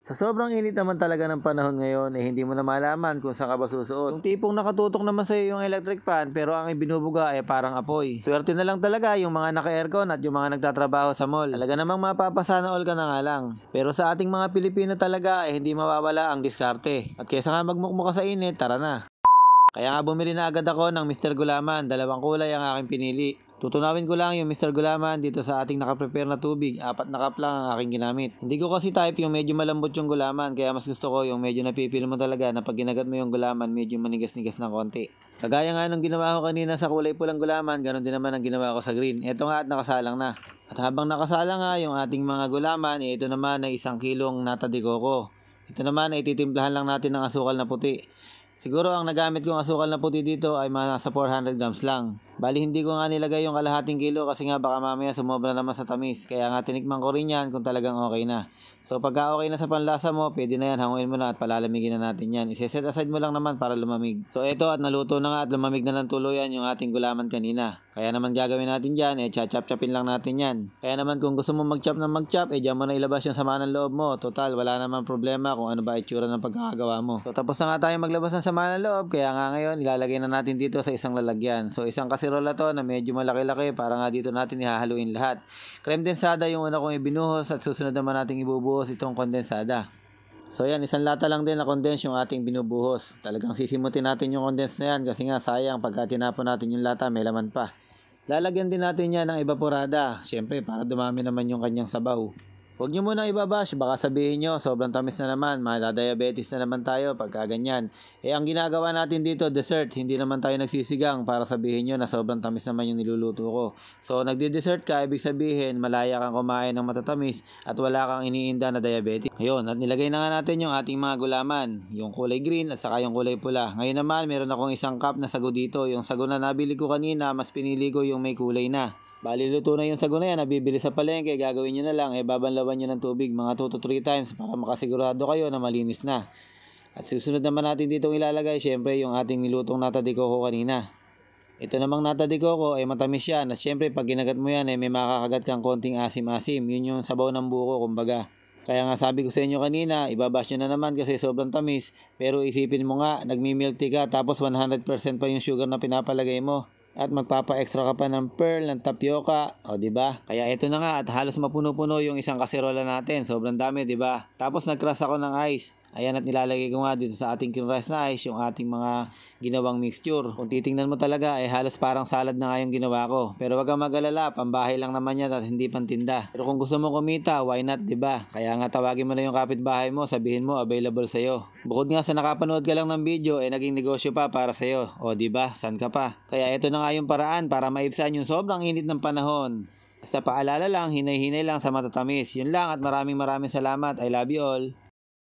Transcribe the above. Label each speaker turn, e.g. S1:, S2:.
S1: Sa sobrang init naman talaga ng panahon ngayon, hindi mo na malaman kung saan ka ba susuot. Yung tipong nakatutok naman sa'yo yung electric fan, pero ang ibinubuga ay parang apoy. Swerte na lang talaga yung mga naka-aircon at yung mga nagtatrabaho sa mall. Talaga namang mapapasana all ka na nga lang. Pero sa ating mga Pilipino talaga hindi mawawala ang diskarte. At kaysa nga magmukmuka sa init, tara na. Kaya nga bumili na agad ako ng Mr. Gulaman, 2 kulay ang aking pinili. Tutunawin ko lang yung Mr. Gulaman dito sa ating nakaprepare na tubig, 4 na cup lang ang aking ginamit. Hindi ko kasi type yung medyo malambot yung gulaman, kaya mas gusto ko yung medyo napipil mo talaga na pag ginagat mo yung gulaman, medyo manigas-nigas ng konti. Kagaya nga nung ginawa ko kanina sa kulay pulang gulaman, ganun din naman ang ginawa ko sa green. Eto nga at nakasalang na. At habang nakasalang nga yung ating mga gulaman, ito naman ay 1 kilong nata de coco. Ito naman ay titimplahan lang natin ng asukal na puti. Siguro ang nagamit kong asukal na puti dito ay mga nasa 400 grams lang. Bali hindi ko nga nilagay yung kalahating kilo kasi nga baka mamaya sumobra naman sa tamis. Kaya nga tinikman ko rin yan kung talagang okay na. So pagka okay na sa panlasa mo, pwede na yan, hanguin mo na at palalamigin na natin yan. Iseset aside mo lang naman para lumamig. So ito at naluto na nga at lumamig na ng tuluyan yung ating gulaman kanina. Kaya naman gagawin natin dyan, chachap-chapin lang natin yan. Kaya naman kung gusto mo mag-chop na mag-chop, dyan mo na ilabas yung sama ng loob mo. Total, wala naman problema kung ano ba itsura ng pagkakagawa mo. So tapos na nga tayo maglabas ng sama ng loob, kaya nga ngayon ilalagay na natin dito sa isang lalagyan. So isang kasirola to na medyo malaki-laki para nga dito natin ihahaluin lahat. Creme densada yung una kong ibinuhos at susunod naman natin ibubuhos itong kondensada. So yan, isang lata lang din na condense yung ating binubuhos. Talagang sisimutin natin yung condense na yan kasi nga sayang pagka tinapon natin yung lata may laman pa. Lalagyan din natin yan ng evaporada, syempre para dumami naman yung kanyang sabaw. Huwag nyo muna ibabash, baka sabihin nyo, sobrang tamis na naman, madadiabetes na naman tayo pagka ganyan. Ang ginagawa natin dito, dessert, hindi naman tayo nagsisigang para sabihin nyo na sobrang tamis naman yung niluluto ko. So, nagde-dessert ka, ibig sabihin, malaya kang kumain ng matatamis at wala kang iniinda na diabetic. Ayun, at nilagay na nga natin yung ating mga gulaman, yung kulay green at saka yung kulay pula. Ngayon naman, meron akong 1 cup na sago dito. Yung sago na nabili ko kanina, mas pinili ko yung may kulay na. Bali luto na yung sago na yan, nabibili sa palengke, gagawin nyo na lang, babanlawan nyo ng tubig mga 2 to 3 times para makasigurado kayo na malinis na. At susunod naman natin ditong ilalagay, syempre yung ating nilutong nata de coco kanina. Ito namang nata de coco ay matamis yan at syempre pag ginagat mo yan may makakagat kang konting asim-asim, yun yung sabaw ng buko kumbaga. Kaya nga sabi ko sa inyo kanina, ibabash nyo na naman kasi sobrang tamis, pero isipin mo nga, nagmi-milk tea ka tapos 100% pa yung sugar na pinapalagay mo. At magpapa-extra ka pa ng pearl, ng tapioca, o diba? Kaya ito na nga at halos mapuno-puno yung isang kaserola natin. Sobrang dami, diba? Tapos nag-crush ako ng ice. Ayan at nilalagay ko nga dito sa ating kinrush na ice yung ating mga ginawang mixture. Kung titingnan mo talaga halos parang salad na nga yung ginawa ko. Pero wag kang mag-alala, pambahay lang naman yan at hindi pantinda. Pero kung gusto mo kumita, why not, diba? Kaya nga tawagin mo na yung kapitbahay mo, sabihin mo available sa'yo. Bukod nga sa nakapanood ka lang ng video, naging negosyo pa para sa'yo. O diba, san ka pa? Kaya ito na nga yung paraan para maibsan yung sobrang init ng panahon. Basta paalala lang, hinay-hinay lang sa matatamis. Yun lang at maraming salamat. I love you all.